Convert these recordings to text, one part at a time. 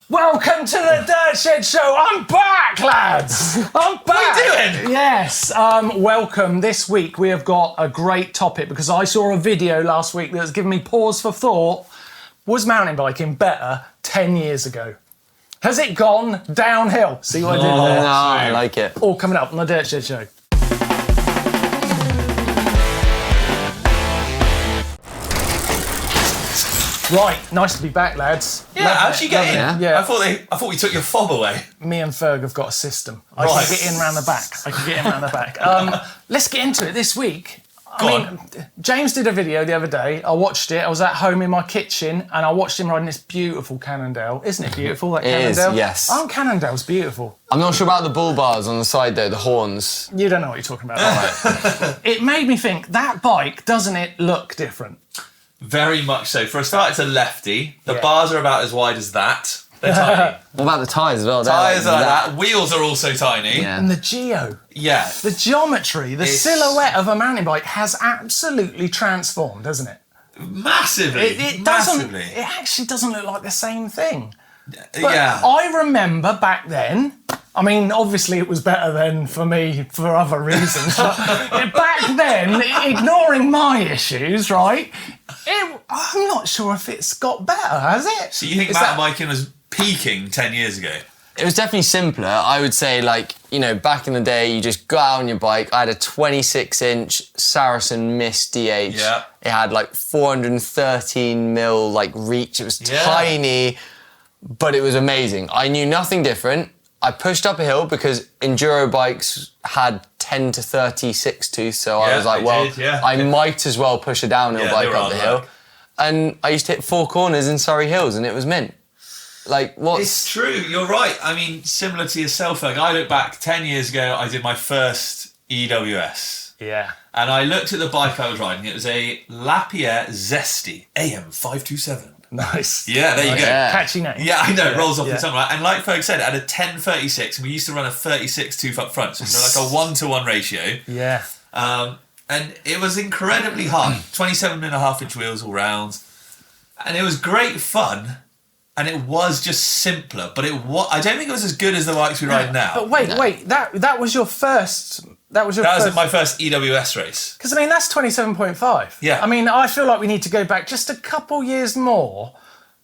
Welcome to the Dirt Shed Show. I'm back, lads. I'm back. What are you doing? Yes. Welcome. This week we have got a great topic because I saw a video last week that was giving me pause for thought. Was mountain biking better 10 years ago? Has it gone downhill? See what I did there? No, I like it. All coming up on the Dirt Shed Show. Right, nice to be back, lads. Yeah, how'd you get in? Yeah. I thought we took your fob away. Me and Ferg have got a system. I Right. can get in round the back. Let's get into it this week. James did a video the other day. I watched it. I was at home in my kitchen and I watched him riding this beautiful Cannondale. Isn't it beautiful, that Cannondale? It is, yes. Oh, Cannondale's beautiful. I'm not sure about the bull bars on the side though, the horns. You don't know what you're talking about. Right. It made me think, that bike, doesn't it look different? Very much so. For a start, it's a lefty. The Yeah. bars are about as wide as that. They're tiny. What about the tyres as well? They're Tyres are like that. Wheels are also tiny. Yeah. And the geo, Yeah. the geometry, the silhouette of a mountain bike has absolutely transformed, hasn't it? Massively. It doesn't. Massively. It actually doesn't look like the same thing. But Yeah. I remember back then. I mean, obviously it was better then for me for other reasons. But back then, ignoring my issues, right? I'm not sure if it's got better, has it? So you think mountain biking was peaking 10 years ago? It was definitely simpler. I would say, like, you know, back in the day, you just got out on your bike. I had a 26-inch Saracen Mist DH. Yeah. It had like 413 mil like reach. It was tiny, but it was amazing. I knew nothing different. I pushed up a hill because enduro bikes had 10 to 30 6-tooth, so I was like, I might as well push a downhill bike up the hill. And I used to hit 4 corners in Surrey Hills, and it was mint. Like, what's... It's true, you're right. I mean, similar to yourself, Ferg, I look back 10 years ago, I did my first EWS. Yeah. And I looked at the bike I was riding. It was a Lapierre Zesty AM527. Nice. Yeah, there you go. Yeah. Catchy name. Yeah, I know, it rolls off the tongue, right? And like Ferg said, it had a 1036, and we used to run a 36 tooth up front, so it was like a 1-to-1 ratio. Yeah. And it was incredibly hard. 27.5-inch wheels all round. And it was great fun, and it was just simpler, but I don't think it was as good as the bikes we ride now. But wait, that was your first... That was my first EWS race. Because, I mean, that's 27.5. Yeah. I mean, I feel like we need to go back just a couple years more,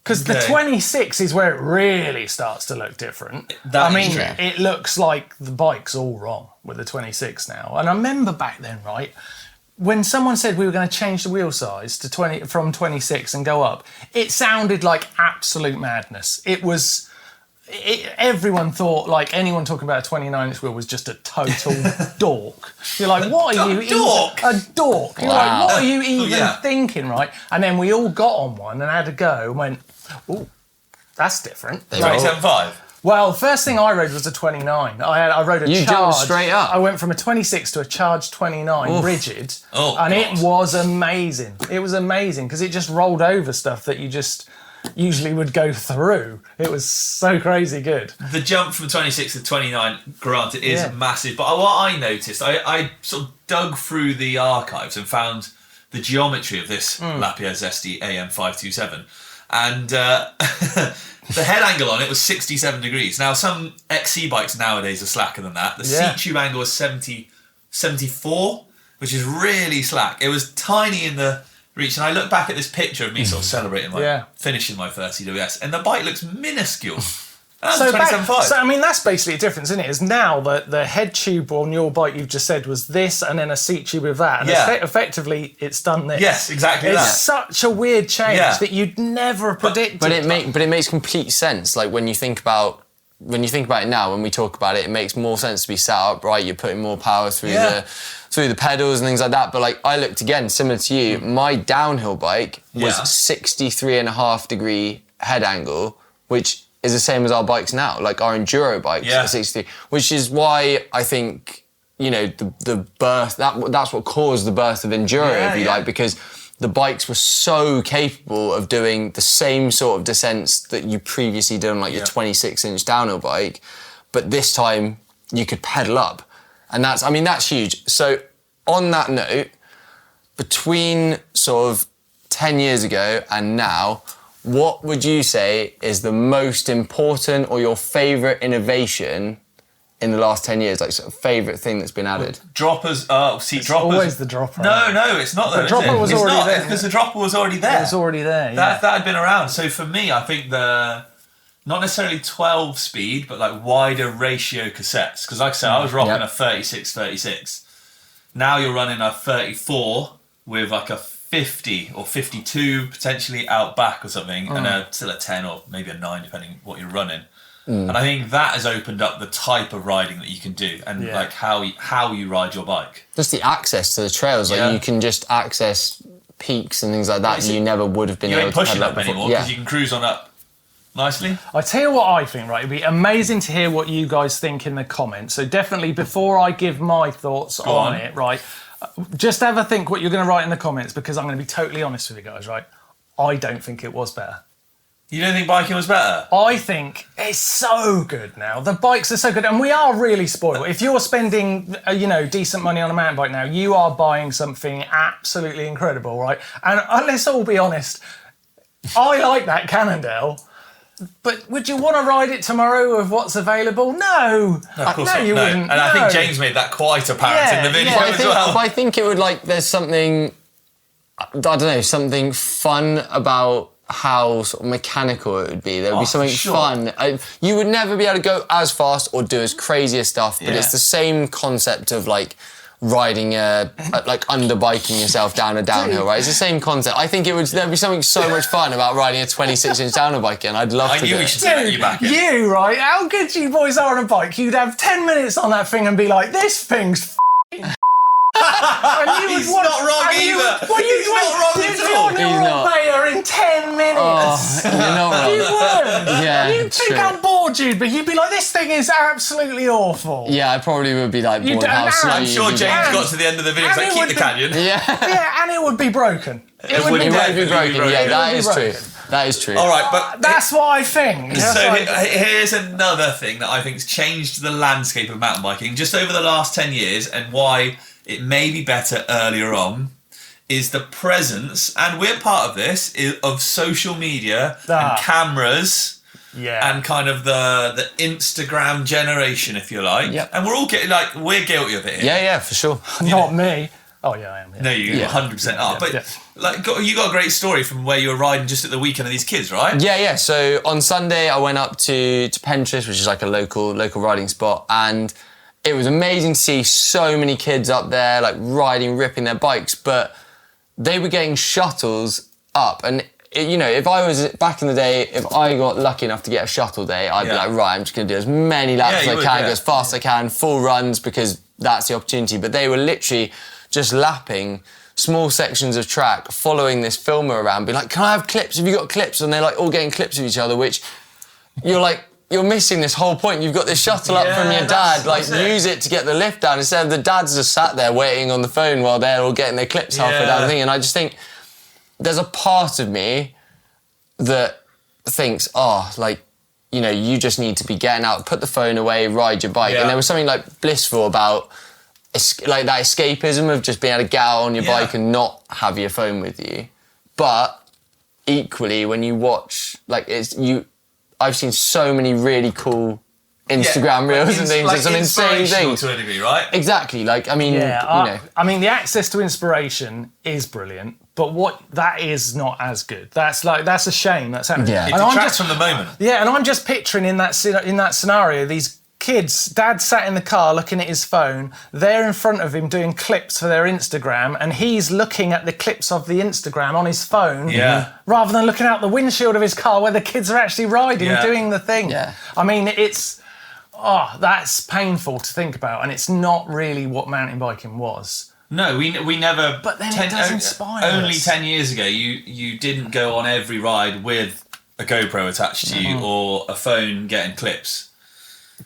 because the 26 is where it really starts to look different. It looks like the bike's all wrong with the 26 now. And I remember back then, right, when someone said we were going to change the wheel size to 20 from 26 and go up, it sounded like absolute madness. Everyone thought, like, anyone talking about a 29-inch wheel was just a total dork. You're like, what are you even... A dork. You're like, what are you even thinking, right? And then we all got on one and had a go and went, ooh, that's different. 27.5? Well, the first thing I rode was a 29. I rode a charge. You jumped straight up. I went from a 26 to a charged 29 rigid. It was amazing. It was amazing because it just rolled over stuff that you just... usually would go through. It was so crazy good. The jump from 26 to 29, granted, is massive. But what I noticed, I sort of dug through the archives and found the geometry of this Lapierre Zesty AM527. And the head angle on it was 67 degrees. Now, some XC bikes nowadays are slacker than that. The seat tube angle was 74, which is really slack. It was tiny in the... reach, and I look back at this picture of me sort of celebrating finishing my first EWS, and the bike looks minuscule. That's 27.5. So I mean, that's basically a difference, isn't it? Is now the head tube on your bike you've just said was this, and then a seat tube with that, and effectively it's done this. Yes, exactly. It's such a weird change that you'd never predicted. But it makes complete sense. Like when you think about it now, when we talk about it, it makes more sense to be sat upright. You're putting more power through the pedals and things like that. But like I looked again, similar to you, my downhill bike was 63.5 degree head angle, which is the same as our bikes now. Like our enduro bikes are 63, which is why I think, you know, the birth, that's what caused the birth of enduro, if you like, because the bikes were so capable of doing the same sort of descents that you previously did on like your 26-inch downhill bike, but this time you could pedal up. And that's huge. So on that note, between sort of 10 years ago and now, what would you say is the most important or your favourite innovation in the last 10 years? Like, sort of favourite thing that's been added? Droppers, droppers. Always the dropper. No, it's not. The dropper was already there. Because the dropper was already there. It was already there, yeah. That had been around. So for me, I think not necessarily 12 speed, but like wider ratio cassettes. Because like I said, I was rocking a 36. Now you're running a 34 with like a 50 or 52 potentially out back or something, and still a 10 or maybe a 9 depending what you're running. And I think that has opened up the type of riding that you can do, and like how you ride your bike. Just the access to the trails, like you can just access peaks and things like that you never would have been able to. You ain't pushing up before. anymore because you can cruise on up nicely. I tell you what I think, right? It'd be amazing to hear what you guys think in the comments. So definitely, before I give my thoughts on it, right? Just have a think what you're going to write in the comments, because I'm going to be totally honest with you guys, right? I don't think it was better. You don't think biking was better? I think it's so good now. The bikes are so good, and we are really spoiled. If you're spending, decent money on a mountain bike now, you are buying something absolutely incredible, right? And let's all be honest, I like that Cannondale, but would you want to ride it tomorrow with what's available? No. Of course not. You wouldn't. And I think James made that quite apparent in the video as well. But I think it would, there's something, I don't know, something fun about how sort of mechanical it would be. There would be something fun. You would never be able to go as fast or do as crazy as stuff, but it's the same concept of riding underbiking yourself down a downhill, right? It's the same concept. I think there'd be something so much fun about riding a 26-inch downhill bike, and I'd love to do it. I knew we should get you back in. You, right? How good you boys are on a bike. You'd have 10 minutes on that thing and be like, this thing's He's not wrong either. He's not wrong at all. You'd do a Bayer in 10 minutes. Oh, you're not wrong. You would. Yeah, You'd think how bored you'd be. You'd be like, this thing is absolutely awful. Yeah, I probably would be bored. I'm sure James got to the end of the video and was like, keep the canyon. Yeah, and it would be broken. It would be broken. Yeah, that is true. That is true. All right, but that's what I think. Here's another thing that I think's changed the landscape of mountain biking just over the last 10 years, and why it may be better earlier on, is the presence, and we're part of this, of social media and cameras. Yeah. And kind of the Instagram generation, if you like. Yep. And we're all we're guilty of it here. Yeah, for sure. Not me. Oh, yeah, I am. Yeah. No, you 100% are. But you got a great story from where you were riding just at the weekend of these kids, right? Yeah. So on Sunday, I went up to Pentress, which is like a local riding spot, and it was amazing to see so many kids up there, riding, ripping their bikes, but they were getting shuttles up. And, if I was back in the day, if I got lucky enough to get a shuttle day, I'd be like, right, I'm just going to do as many laps as I can, go as fast as I can, full runs, because that's the opportunity. But they were literally just lapping small sections of track, following this filmer around, being like, can I have clips? Have you got clips? And they're all getting clips of each other, which you're missing this whole point. You've got this shuttle up from your dad, use it to get the lift down, instead of the dads just sat there waiting on the phone while they're all getting their clips halfway down the thing. And I just think there's a part of me that thinks, you just need to be getting out, put the phone away, ride your bike. And there was something blissful about that escapism of just being able to get out on your bike and not have your phone with you. But equally, when you watch, I've seen so many really cool Instagram reels and things. It's an insane thing. To a degree, right? Exactly. I mean, the access to inspiration is brilliant, but that is not as good. That's a shame. That's happening. Yeah. It detracts from the moment. Yeah, and I'm just picturing in that scenario these kids, dad sat in the car looking at his phone, they're in front of him doing clips for their Instagram, and he's looking at the clips of the Instagram on his phone rather than looking out the windshield of his car where the kids are actually riding and doing the thing. Yeah. I mean, that's painful to think about, and it's not really what mountain biking was. No, we never... But then it does inspire us. Only 10 years ago, you didn't go on every ride with a GoPro attached to you or a phone getting clips.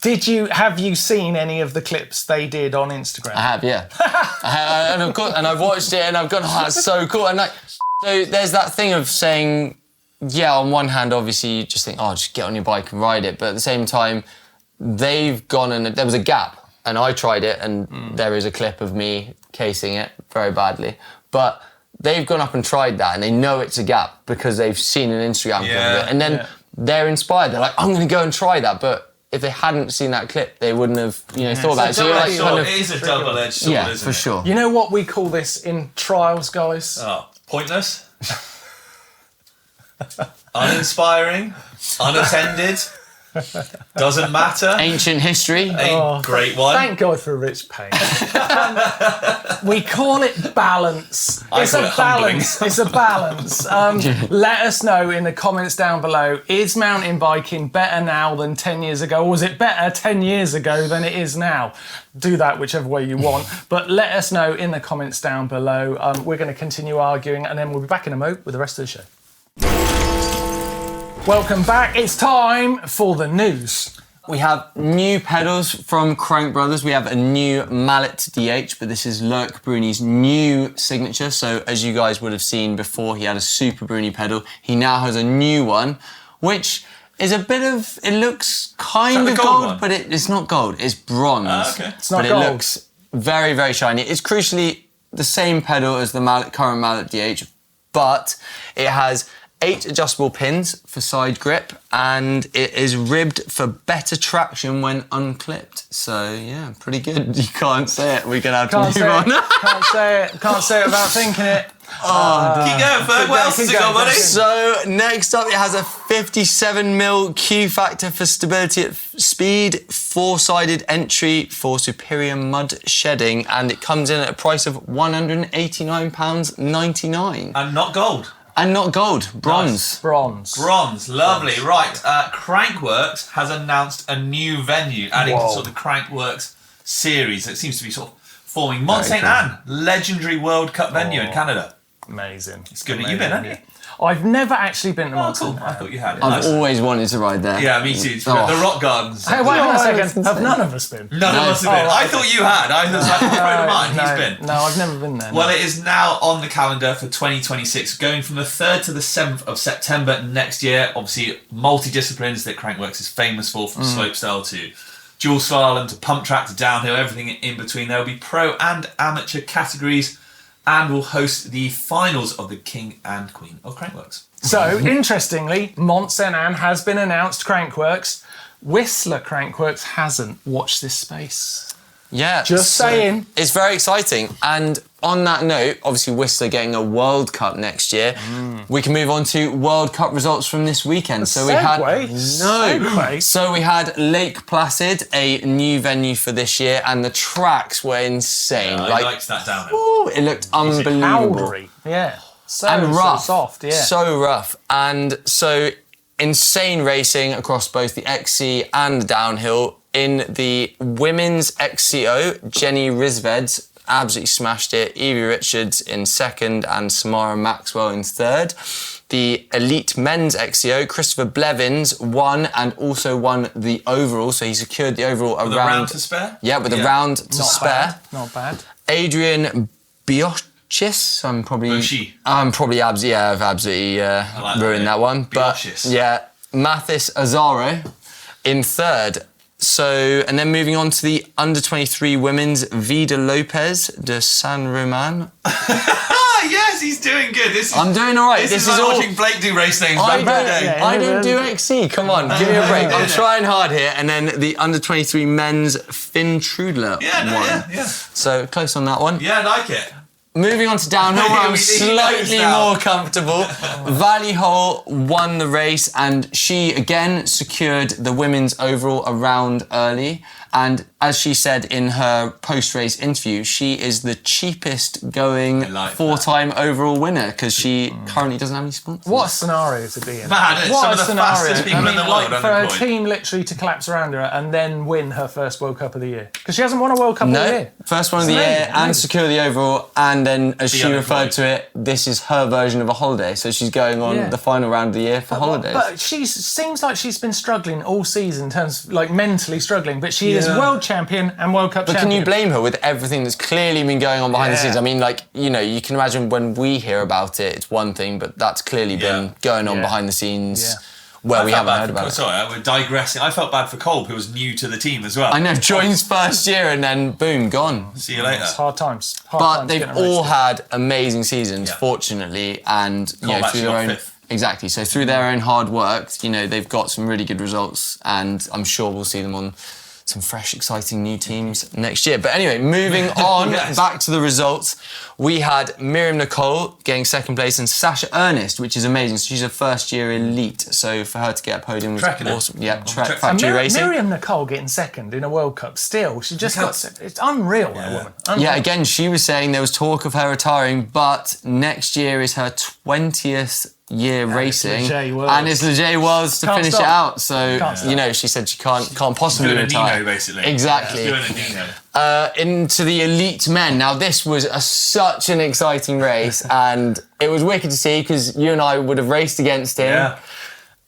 Have you seen any of the clips they did on Instagram? I have, yeah. And I've watched it and I've gone, that's so cool. And so there's that thing of saying, on one hand, obviously you just think, just get on your bike and ride it. But at the same time, they've gone and there was a gap and I tried it and there is a clip of me casing it very badly. But they've gone up and tried that and they know it's a gap because they've seen an Instagram clip of it. And then they're inspired. They're like, I'm going to go and try that. But if they hadn't seen that clip, they wouldn't have, thought about it. So it is a double-edged sword, isn't it? Yeah, for sure. You know what we call this in trials, guys? Oh, pointless? Uninspiring? Unattended? Doesn't matter? Ancient history? Great one. Thank God for Rich Payne. We call it balance. It's a balance. It's a balance. Let us know in the comments down below, is mountain biking better now than 10 years ago? Or was it better 10 years ago than it is now? Do that whichever way you want. But let us know in the comments down below. We're going to continue arguing and then we'll be back in a mo with the rest of the show. Welcome back. It's time for the news. We have new pedals from Crank Brothers. We have a new Mallet DH, but this is Loic Bruni's new signature. So as you guys would have seen before, he had a Super Bruni pedal. He now has a new one, which is a bit of, it looks kind of gold, but it's not gold. It's bronze. Okay. It's not but gold. It looks very, very shiny. It's crucially the same pedal as the current Mallet DH, but it has 8 adjustable pins for side grip, and it is ribbed for better traction when unclipped. So yeah, pretty good. You can't say it. We're gonna have to move on. Can't say it. Can't say it without thinking it. Keep going, Ferg. What else has it got, buddy? So next up, it has a 57mm Q factor for stability at speed, 4-sided entry for superior mud shedding, and it comes in at a price of £189.99. And not gold. And not gold, bronze. Nice. Bronze, lovely. Right, Crankworks has announced a new venue, adding to sort of the Crankworks series that seems to be sort of forming. Mont St. Anne, legendary World Cup venue in Canada. Amazing. It's good that you've been, haven't you? I've never actually been to Mont St. Cool. I thought you had. I've always wanted to ride there. Yeah, me too. The rock gardens. Hey, wait a second. Have none of us been? None of us have been. I thought you had. I was like, a friend of mine. He's been. No, I've never been there. Well, it is now on the calendar for 2026, going from the 3rd to the 7th of September next year. Obviously, multi-disciplines that Crankworks is famous for, from slopestyle to dual slalom to pump track to downhill, everything in between. There will be pro and amateur categories, and will host the finals of the King and Queen of Crankworks. So, interestingly, Mont St. Anne has been announced Crankworks. Whistler Crankworks hasn't. Watch this space. Yeah. Just saying. It's very exciting. And on that note, obviously Whistler getting a World Cup next year. We can move on to World Cup results from this weekend. So we had Lake Placid, a new venue for this year, and the tracks were insane. I liked that downhill. Ooh, it looked unbelievable. Powdery. Yeah. So rough. So soft, yeah. So rough. And so insane racing across both the XC and the downhill. In the women's XCO, Jenny Risveds absolutely smashed it. Evie Richards in second and Samara Maxwell in third. The elite men's XCO, Christopher Blevins won and also won the overall. So he secured the overall with a round to spare? Yeah, with a round to spare. Not bad. Adrian Bodges, I've absolutely ruined that one. Bodges. But yeah, Mathis Azaro in third. So, and then moving on to the under-23 women's, Vida Lopez de San Roman. Yes, he's doing good. I'm doing all right. This is like all watching Blake do race names I back in the day. I don't do XC. Come on, give me a break. I'm trying hard here. And then the under-23 men's, Finn Trudler won. Yeah. So, close on that one. Yeah, I like it. Moving on to downhill, where I'm slightly more comfortable. Valley Hole won the race, and she again secured the women's overall a round early. And as she said in her post-race interview, she is the cheapest going four-time overall winner because she currently doesn't have any sponsors. What a scenario to be in. Man, what some a of the scenario. fastest people in the world for a unemployed. team literally to collapse around her and then win her first World Cup of the year. Because she hasn't won a World Cup of the year. First one of the year and secure the overall. And then, as she referred to it, this is her version of a holiday. So she's going on the final round of the year for holidays. But she seems like she's been struggling all season in terms of like mentally struggling. But she is world champion and World Cup champion. But can you blame her with everything that's clearly been going on behind the scenes? I mean, like, you know, you can imagine when we hear about it, it's one thing, but that's clearly been going on behind the scenes where we haven't heard about it. Sorry, we're digressing. I felt bad for Kolb, who was new to the team as well. I know, joins first year and then boom, gone. See you later. It's hard times. But they've all had amazing seasons, fortunately, and through their own. Fifth. Exactly. So through their own hard work, they've got some really good results, and I'm sure we'll see them on some fresh, exciting new teams next year. But anyway, moving on, back to the results. We had Miriam Nicole getting second place and Sasha Ernest, which is amazing. So she's a first-year elite. So for her to get a podium was awesome. Yeah, track factory racing. Miriam Nicole getting second in a World Cup still. She just it's unreal, that woman. Unreal. Yeah, again, she was saying there was talk of her retiring, but next year is her 20th year racing, and it's Leger Worlds to finish it out. So she said she can't possibly retire. Nino, basically. Exactly. Doing a Nino. Into the elite men. Now this was such an exciting race, and it was wicked to see because you and I would have raced against him. Yeah.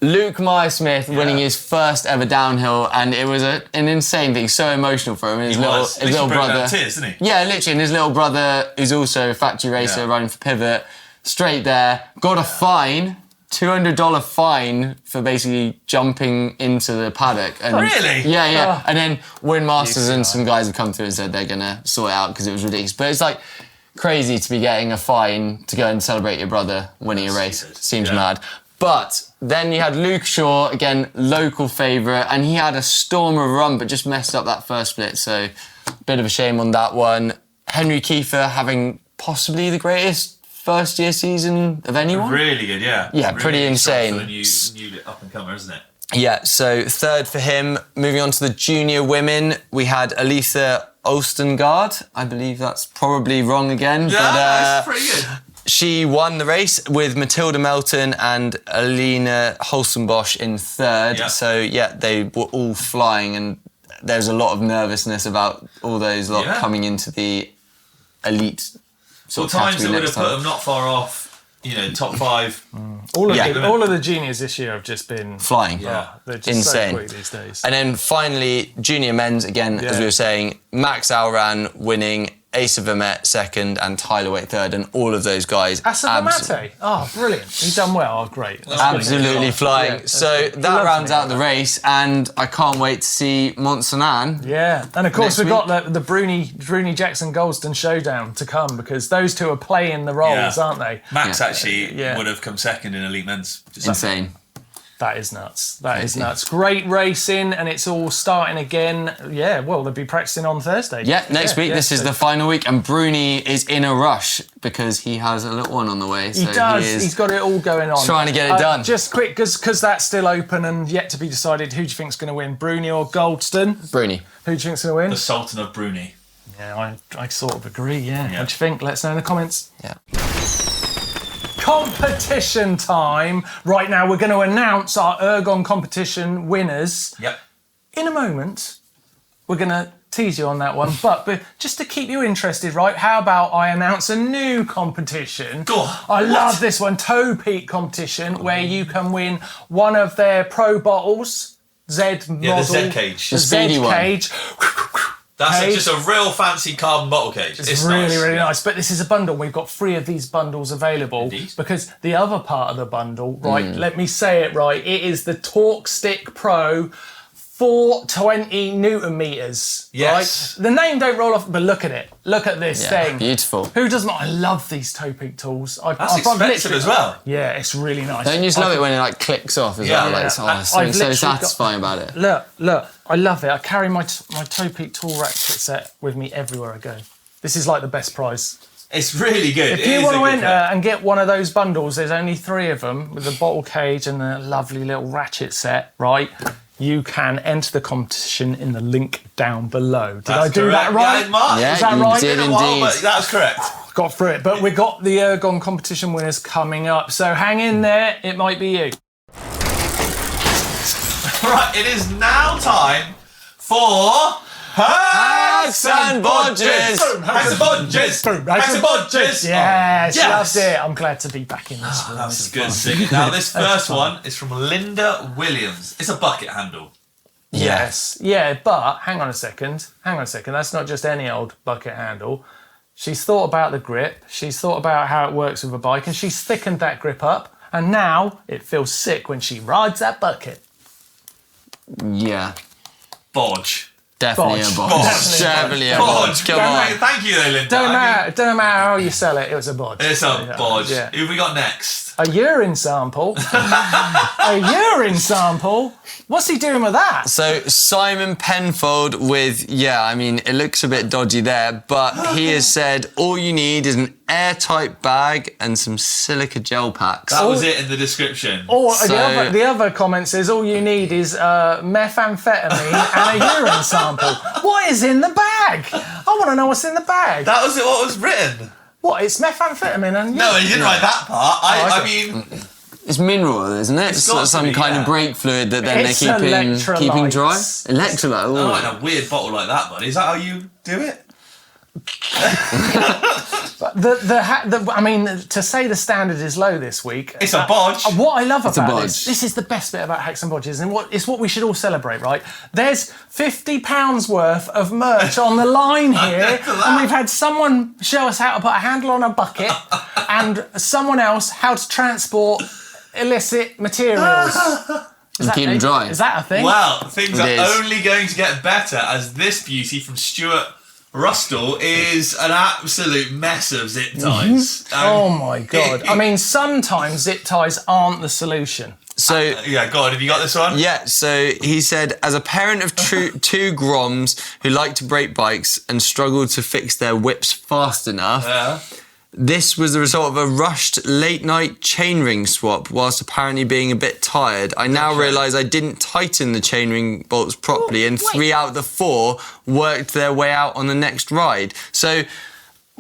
Luke Meyer-Smith winning his first ever downhill, and it was an insane thing, so emotional for him. His little brother, tears, didn't he? Yeah, literally, and his little brother, who's also a factory racer running for Pivot, straight there, got a fine, $200 fine for basically jumping into the paddock. And really? Yeah. And then Win Masters and some guys have come through and said they're going to sort it out because it was ridiculous. But it's like crazy to be getting a fine to go and celebrate your brother winning a race. Seems mad. But then you had Luke Shaw, again, local favourite, and he had a storm of a run but just messed up that first split. So bit of a shame on that one. Henry Kiefer having possibly the greatest first-year season of anyone. Really good, yeah. Yeah, really pretty insane. For the new up-and-comer, isn't it? Yeah, so third for him. Moving on to the junior women, we had Aletha Olstengard. I believe that's probably wrong again. Yeah, that's pretty good. She won the race with Matilda Melton and Alina Holstenbosch in third. Yeah. So, they were all flying, and there's a lot of nervousness about all those lot coming into the elite times that would have put them not far off, top five. All of the juniors this year have just been flying. They're just insane. So quick these days. And then finally, junior men's again, as we were saying, Max Alran winning, Asa Vermette second, and Tyler Waite third, and all of those guys. Asa Vermette? Oh, brilliant. He's done well. Oh, great. Absolutely flying. Yeah, so that rounds out the race, and I can't wait to see Mont-Saint-Anne. Yeah, and of course we've got the Bruni Jackson Goldston showdown to come, because those two are playing the roles, aren't they? Max actually would have come second in Elite Men's. Insane. That is nuts. That is nuts. Great racing, and it's all starting again. Yeah, well, they'll be practicing on Thursday. Yeah, next week. This is the final week, and Bruni is in a rush because he has a little one on the way. He does. He's got it all going on. Trying to get it done. Just quick, because that's still open and yet to be decided. Who do you think's going to win, Bruni or Goldston? Bruni. Who do you think's going to win? The Sultan of Bruni. Yeah, I sort of agree. Yeah. What do you think? Let us know in the comments. Yeah. Competition time. Right now, we're going to announce our Ergon competition winners. Yep. In a moment, we're going to tease you on that one. But just to keep you interested, right, how about I announce a new competition? Go on. I love this one, Toe Peak competition, where you can win one of their pro bottles, Z model. Yeah, the Z cage. The Z cage. That's just a real fancy carbon bottle cage. It's really nice. But this is a bundle. We've got 3 of these bundles available. Indeed. Because the other part of the bundle, right, let me say it right, it is the Torque Stick Pro 420 Newton meters. Yes. Right? The name don't roll off, but look at it. Look at this thing. Beautiful. Who doesn't? I love these Toe Peak tools. That's expensive as well. Yeah, it's really nice. Don't you just love it when it clicks off as well? Like, something so satisfying about it. Look. I love it. I carry my Toe Peak tool rack kit set with me everywhere I go. This is like the best prize. It's really good. If you want to enter and get one of those bundles, there's only 3 of them with the bottle cage and the lovely little ratchet set, right? You can enter the competition in the link down below. Did I do that right? Yeah, Mark. Yeah, is that right? Did indeed. That's correct. Got through it. But we've got the Ergon competition winners coming up. So hang in there. It might be you. Right, it is now time for Hacks and Bodges! Hacks and Bodges! Hacks and Bodges! Yes, loved it. I'm glad to be back in this room. That's good singing. Now, this first one is from Linda Williams. It's a bucket handle. Yes. Yeah, but hang on a second. That's not just any old bucket handle. She's thought about the grip. She's thought about how it works with a bike, and she's thickened that grip up. and now it feels sick when she rides that bucket. Yeah. Bodge. Definitely Bodge. a bodge. Definitely a bodge. Come on. Thank you, though, Linda. Don't matter how you sell it, it was a bodge. It's a bodge. Yeah. Who have we got next? A urine sample. A urine sample? What's he doing with that? So Simon Penfold with, it looks a bit dodgy there, but he has said all you need is an airtight bag and some silica gel packs. That was it in the description. Or the other comment says all you need is methamphetamine and a urine sample. What is in the bag? I want to know what's in the bag. That was what was written. What? It's methamphetamine and... No, he didn't write that part. I mean... It's mineral, isn't it? It's some kind of brake fluid that then they're keeping dry. Electrolyte. Oh, like a weird bottle like that, buddy. Is that how you do it? To say the standard is low this week. It's a bodge. What I love about this is the best bit about Hacks and Bodges, and it's what we should all celebrate, right? There's £50 worth of merch on the line here, and we've had someone show us how to put a handle on a bucket, and someone else how to transport illicit materials. And keep them dry. Is that a thing? Well, things are only going to get better as this beauty from Stuart Rustle is an absolute mess of zip ties. Oh my God. Sometimes zip ties aren't the solution. So go on, have you got this one? Yeah, so he said, as a parent of two groms who like to break bikes and struggle to fix their whips fast enough, this was the result of a rushed late-night chainring swap whilst apparently being a bit tired. I now realise I didn't tighten the chainring bolts properly, and 3 out of the 4 worked their way out on the next ride. So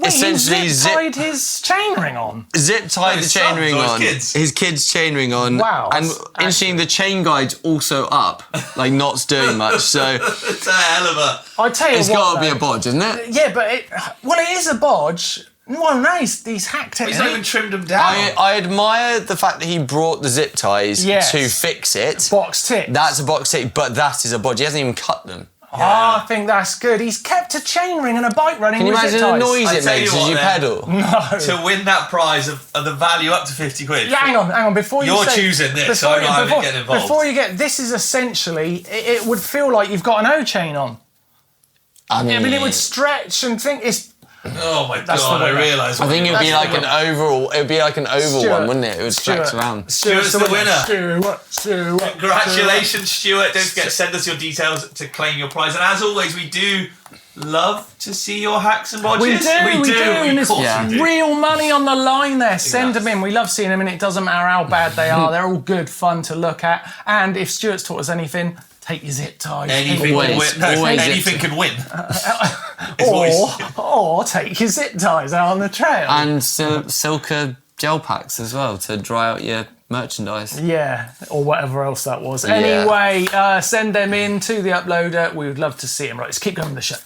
essentially, he zip-tied his chainring on? Zip-tied the chainring on. His kid's chainring on. Wow. And interesting, the chain guide's also up, like not doing much, so... It's a hell of a... I tell you it's got to be a bodge, isn't it? Yeah, but it is a bodge. Well, no, he's hacked it. He's not even trimmed them down. I admire the fact that he brought the zip ties to fix it. Box tick. That's a box tick, but that is a bodge. He hasn't even cut them. I think that's good. He's kept a chainring and a bike running with zip ties. Can you imagine the noise it makes as you pedal? No. To win that prize of the value up to 50 quid. Yeah, hang on. Before You're choosing this, so I'm not having to get involved. Before you get... This is essentially... It would feel like you've got an O-chain on. I mean, it would stretch and think it's... Oh my God! I realise. I think it would be like an oval. It would be like an oval one, wouldn't it? It would stretch around. Stuart's the winner. Stuart. Congratulations, Stuart! Don't forget to send us your details to claim your prize. And as always, we do love to see your hacks and bodges. We do. Of course we do. Real money on the line there. Send them in. We love seeing them, and it doesn't matter how bad they are. They're all good fun to look at. And if Stuart's taught us anything, take your zip ties. Anything can win. Or take your zip ties out on the trail. And silica gel packs as well to dry out your merchandise. Yeah, or whatever else that was. Anyway, send them in to the uploader. We would love to see them. Right, let's keep going with the show.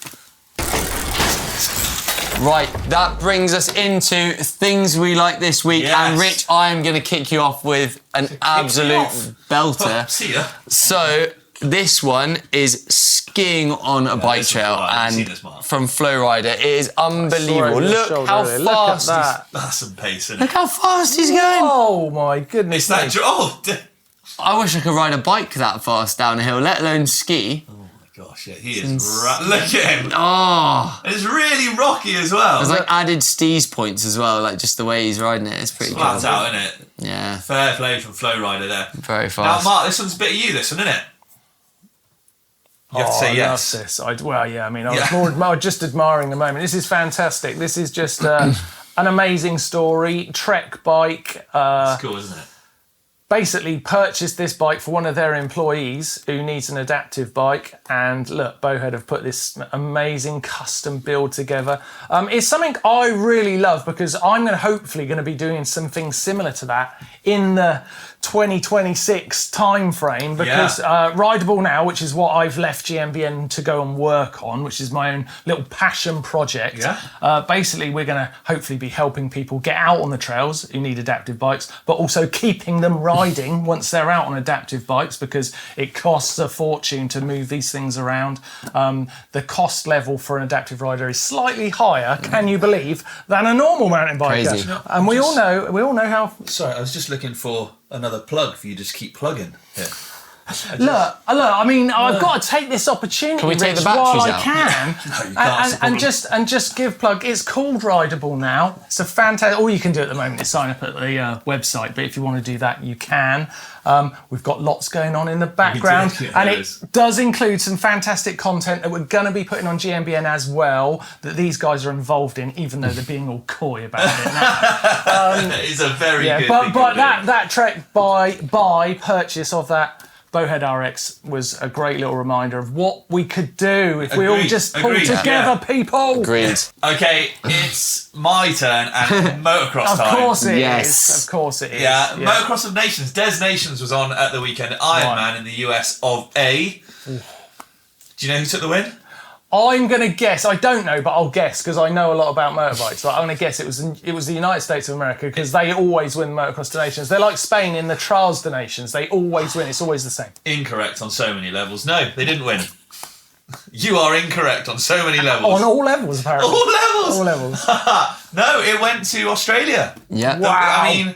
Right, that brings us into things we like this week. Yes. And Rich, I am going to kick you off with an absolute belter. See ya. So... this one is skiing on a bike trail and from Flowrider. It is unbelievable. Look how fast. That's some pace, isn't it? Look how fast he's going. Oh my goodness. I wish I could ride a bike that fast down a hill, let alone ski. Oh my gosh, yeah, he is. Look at him. Oh. It's really rocky as well. There's like added steez points as well, like just the way he's riding it. It's pretty cool. Flat out, isn't it? Yeah. Fair play from Flowrider there. Very fast. Now, Mark, this one's a bit of you, this one, isn't it? You have to say yes. I love this. I was just admiring the moment. This is fantastic. This is just an amazing story. Trek bike. It's cool, isn't it? Basically purchased this bike for one of their employees who needs an adaptive bike. And look, Bowhead have put this amazing custom build together. It's something I really love because I'm hopefully going to be doing something similar to that in the 2026 time frame because Rideable Now, which is what I've left GmbN to go and work on, which is my own little passion project. Basically, we're going to hopefully be helping people get out on the trails who need adaptive bikes, but also keeping them riding once they're out on adaptive bikes because it costs a fortune to move these things around. The cost level for an adaptive rider is slightly higher, can you believe, than a normal mountain biker. Crazy. And we all know how. Sorry, I was just looking for another plug for you to just keep plugging here. Look, I mean, I've got to take this opportunity, Can we take Rich, the batteries while I out? can, No, you can't. and just give plug. It's called Rideable Now. It's a fantastic. All you can do at the moment is sign up at the website. But if you want to do that, you can. We've got lots going on in the background, and it does include some fantastic content that we're going to be putting on GmbN as well. That these guys are involved in, even though they're being all coy about it now. It's a very good but thing that Trek buy purchase of that Bowhead RX was a great little reminder of what we could do if we all just pulled together, people. Agreed. Okay, it's my turn and motocross time. Of course it is. Yes. Of course it is. Yeah, Motocross of Nations. Des Nations was on at the weekend. Ironman in the US of A. Do you know who took the win? I'm going to guess. I don't know, but I'll guess because I know a lot about motorbikes. But I'm going to guess it was the United States of America because they always win Motocross of Nations. They're like Spain in the Trials de Nations. They always win. It's always the same. Incorrect on so many levels. No, they didn't win. You are incorrect on so many levels. On all levels, apparently. All levels? All levels. No, it went to Australia. Yeah. Wow. I mean,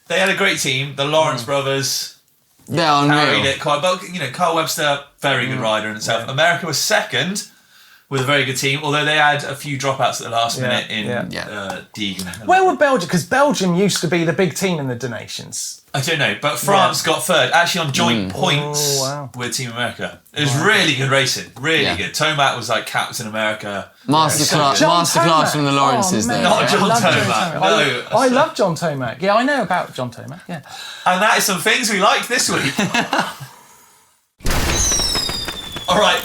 they had a great team. The Lawrence brothers They're carried unreal. it quite. But Carl Webster, very good rider in itself. America was second with a very good team, although they had a few dropouts at the last minute in Deegan. Where were Belgium? Because Belgium used to be the big team in the Donations. I don't know, but France got third, actually on joint points with Team America. It was really good racing, really good. Tomac was like Captain America. Masterclass from the Lawrences there. Not John Tomac, no. I love John Tomac. Yeah, I know about John Tomac, yeah. And that is some things we liked this week. All right.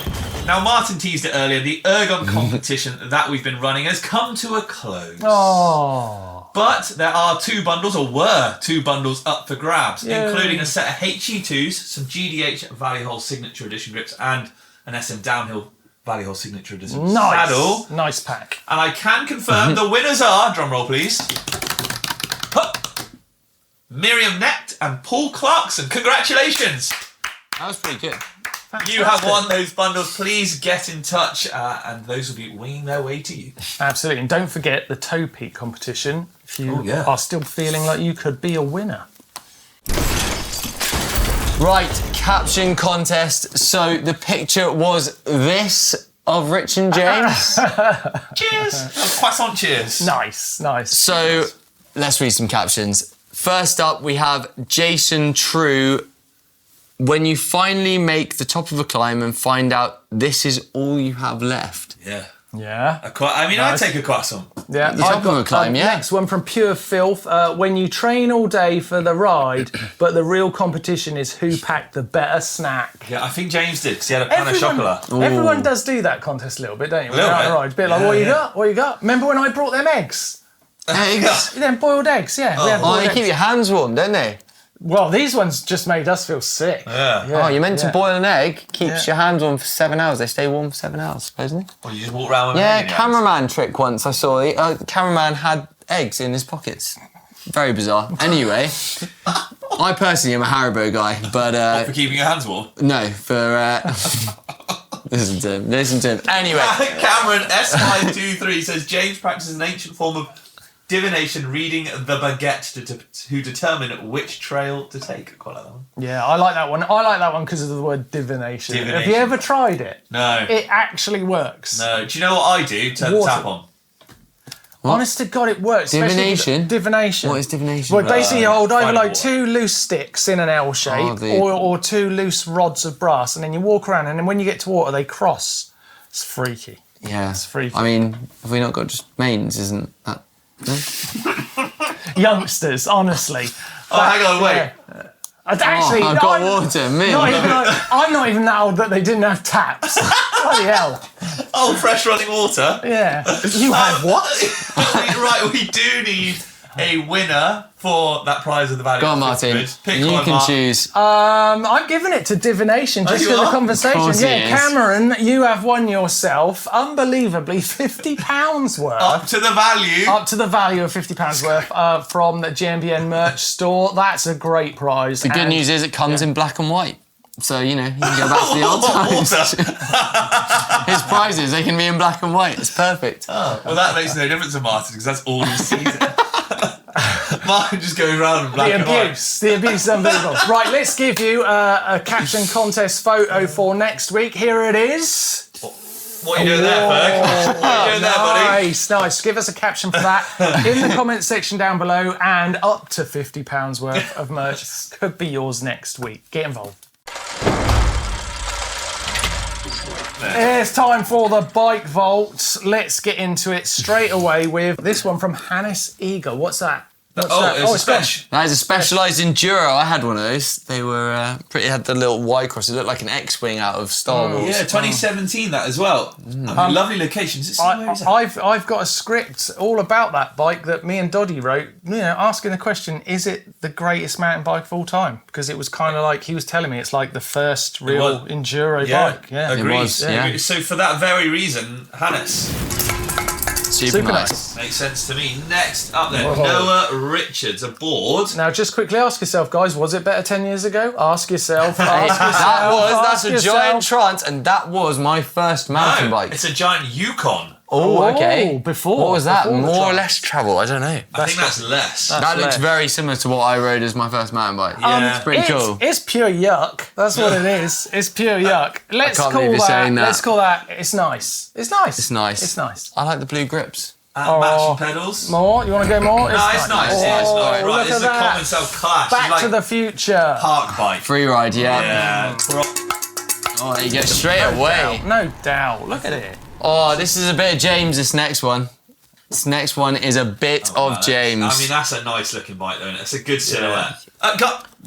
Now, Martin teased it earlier. The Ergon competition that we've been running has come to a close. Oh. But there are were two bundles up for grabs, including a set of HE2s, some GDH Valley Hole Signature Edition grips, and an SM Downhill Valley Hole Signature Edition saddle. Nice pack. And I can confirm the winners are, drum roll please, Miriam Nett and Paul Clarkson. Congratulations. That was pretty good. Fantastic. You have won those bundles. Please get in touch, and those will be winging their way to you. Absolutely. And don't forget the Toe Peak competition if you are still feeling like you could be a winner. Right, caption contest. So the picture was this of Rich and James. Cheers. Croissant cheers. Nice. So let's read some captions. First up, we have Jason True. When you finally make the top of a climb and find out this is all you have left. Yeah. Yeah. I'd take a croissant. Yeah. The top of a climb, Next one from Pure Filth. When you train all day for the ride, but the real competition is who packed the better snack. Yeah, I think James did because he had a pan of chocolate. Everyone does do that contest a little bit, don't you? A little bit. Right, a bit like, what you got? What you got? Remember when I brought them eggs? Eggs? Them boiled eggs, yeah. We had boiled They eggs. keep your hands warm, don't they? Well, these ones just made us feel sick. Yeah. You're meant to boil an egg, keeps your hands warm for 7 hours. They stay warm for 7 hours, supposedly. Or you just walk around with Yeah, cameraman trick once I saw. The cameraman had eggs in his pockets. Very bizarre. Anyway, I personally am a Haribo guy, but... for keeping your hands warm? No, for... Listen to him. Anyway. Cameron S523 says James practices an ancient form of divination, reading the baguette to determine which trail to take. I quite like that one. Yeah, I like that one. I like that one because of the word divination. Have you ever tried it? No. It actually works. No. Do you know what I do? Turn the tap on. What? Honest to God, it works. Divination? Divination. What is divination? Well, basically, you hold either like water. 2 loose sticks in an L shape or 2 loose rods of brass, and then you walk around, and then when you get to water, they cross. It's freaky. Yeah. It's freaky. I mean, have we not got just mains? Isn't that... Youngsters, honestly. Hang on, wait. Actually, I've got water, me. I'm not even that old that they didn't have taps. Bloody hell. Oh, fresh running water. Yeah. You had what? Right, we do need a winner for that prize of the value. Go on, Martin. Pick you one, can choose. I'm giving it to divination just for the conversation. Yeah, Cameron, you have won yourself unbelievably £50 worth. Up to the value. Up to the value of £50 worth from the GmbN merch store. That's a great prize. The good news is it comes in black and white. So, you can go back to the old times. His prizes, they can be in black and white. It's perfect. Oh, well, that makes no difference to Martin because that's all he sees. Martin just goes around in black and white. The abuse is unbelievable. Right, let's give you a Caption Contest photo for next week. Here it is. What are you doing there, Ferg? What are you doing there, buddy? Nice. Give us a caption for that in the comment section down below, and up to £50 worth of merch could be yours next week. Get involved. It's time for the bike vault. Let's get into it straight away with this one from Hannes Eagle. What's that? It's a special. That is a specialised enduro. I had one of those. They were had the little Y cross. It looked like an X-wing out of Star Wars. Yeah, 2017 that as well. Lovely locations. I've got a script all about that bike that me and Doddy wrote. Asking the question: is it the greatest mountain bike of all time? Because it was kind of like he was telling me it's like the first real enduro bike. Yeah, agreed. It was. Yeah. So for that very reason, Hannes. Super nice. Makes sense to me. Next up then, Noah Richards aboard. Now just quickly ask yourself, guys, was it better 10 years ago? Ask yourself. That's a giant trance, and that was my first mountain bike. It's a giant Yukon. Oh, okay. Before. What was that? More or less travel? I don't know. I think that's less. That looks very similar to what I rode as my first mountain bike. Yeah. It's pretty cool. It's pure yuck. That's what it is. It's pure yuck. Let's call that. It's nice. It's nice. It's nice. It's nice. I like the blue grips. Matching pedals. More? You want to go more? No, it's nice. Right, this is a common self clash. Back to the future. Park bike. Free ride, yeah. Oh, there you go, straight away. No doubt. Look at it. Oh, this is a bit of James, this next one. This next one is a bit of James. I mean, that's a nice looking bike, though, isn't it? It's a good silhouette.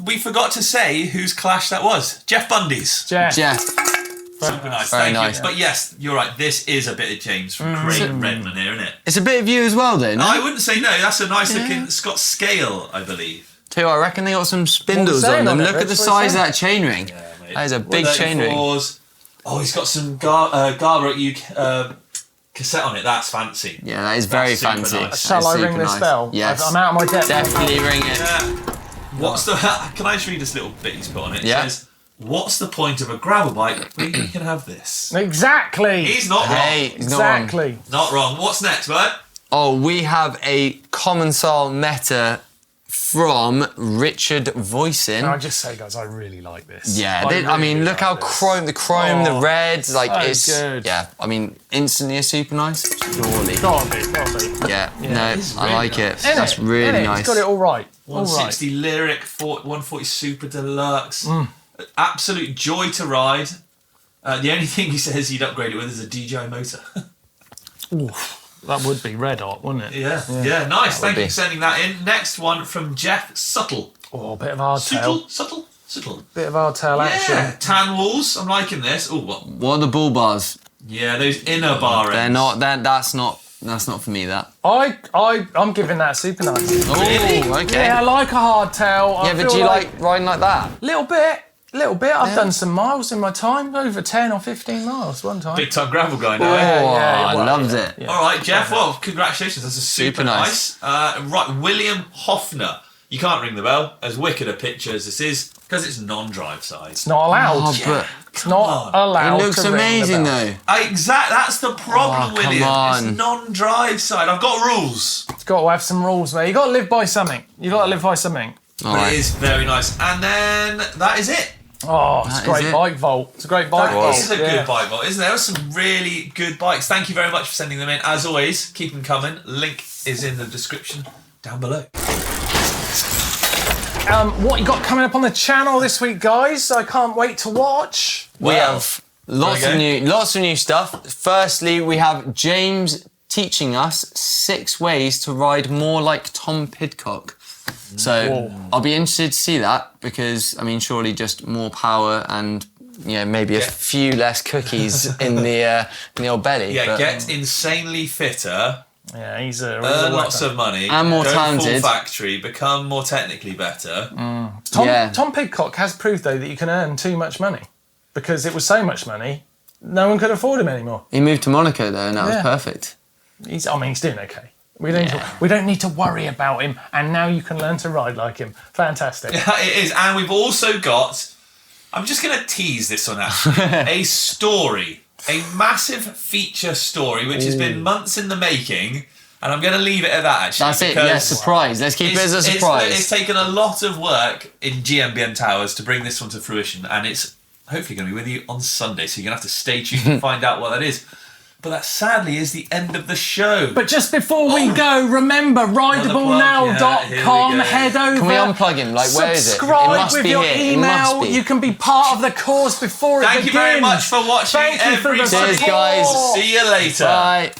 We forgot to say whose clash that was. Jeff Bundy's. Jeff. Super nice. Thank you. But yes, you're right. This is a bit of James from Craig Redman here, isn't it? It's a bit of you as well, then. I wouldn't say no. That's a nice looking. It's got scale, I believe. Too, I reckon they got some spindles on them. Look at the size of that chainring. Yeah, that is a big chainring. Oh, he's got some Garber cassette on it. That's fancy. Yeah, that is very fancy. Nice. Shall I ring this bell? Yes. I'm out of my depth. Definitely ring it. Yeah. Can I just read this little bit he's put on it? It says, what's the point of a gravel bike when you can have this? Exactly. He's not wrong. Exactly. Not wrong. What's next, bud? Oh, we have a Commensal Meta from Richard Voisin. Can I just say, guys, I really like this. Yeah, I mean, look how the reds, like it's good. Yeah, I mean, instantly a super nice. Surely. Gotta be. Yeah, no, I like it. Isn't That's really nice. It's got it all right. 160 Lyric, 140 Super Deluxe. Absolute joy to ride. The only thing he says he'd upgrade it with is a DJI motor. Oof. That would be red hot, wouldn't it? Yeah, nice. Thank you for sending that in. Next one from Jeff Subtle. Oh, a bit of hardtail. Subtle. Bit of hardtail action. Yeah, tan walls. I'm liking this. Oh, what are the bull bars? Yeah, those inner bar ends. They're not. That's not for me. That. I'm giving that super nice. Oh, really? Okay. Yeah, I like a hardtail. Yeah, but do you like riding like that? Little bit. I've done some miles in my time, over 10 or 15 miles one time. Big time gravel guy now. I loved it. Yeah. All right, Jeff. Well, congratulations. That's a super nice. Right, William Hoffner. You can't ring the bell. As wicked a picture as this is, because it's non-drive side. It's not allowed. But it's not allowed. It looks amazing though. Exactly. That's the problem, William. Come on. It's non-drive side. I've got rules. It's got to have some rules, mate. You got to live by something. It is very nice. And then that is it. Oh, it's a great bike vault. It's a great bike vault. It is a good bike vault, isn't there? There are some really good bikes. Thank you very much for sending them in. As always, keep them coming. Link is in the description down below. What you got coming up on the channel this week, guys? I can't wait to watch. We have lots of new stuff. Firstly, we have James teaching us 6 ways to ride more like Tom Pidcock. So I'll be interested to see that because, I mean, surely just more power and maybe a few less cookies in the old belly. Yeah, get insanely fitter Yeah, he's a earn lots of money, and more talented. Full factory, become more technically better. Tom Pidcock has proved though that you can earn too much money, because it was so much money, no one could afford him anymore. He moved to Monaco though, and that was perfect. He's doing okay. We don't need to worry about him, and now you can learn to ride like him. Fantastic. Yeah, it is, and we've also got. I'm just going to tease this one actually. A story. A massive feature story which has been months in the making, and I'm going to leave it at that actually. That's it, yeah, surprise. Let's keep it as a surprise. It's taken a lot of work in GMBN Towers to bring this one to fruition, and it's hopefully going to be with you on Sunday, so you're going to have to stay tuned to find out what that is. But that sadly is the end of the show. But just before we go, remember, rideablenow.com, head over. Can we unplug him? Like, where is it? Subscribe with your email. You can be part of the cause before it begins. Thank you very much for watching. Thank you for the support. Cheers, guys. See you later. Bye.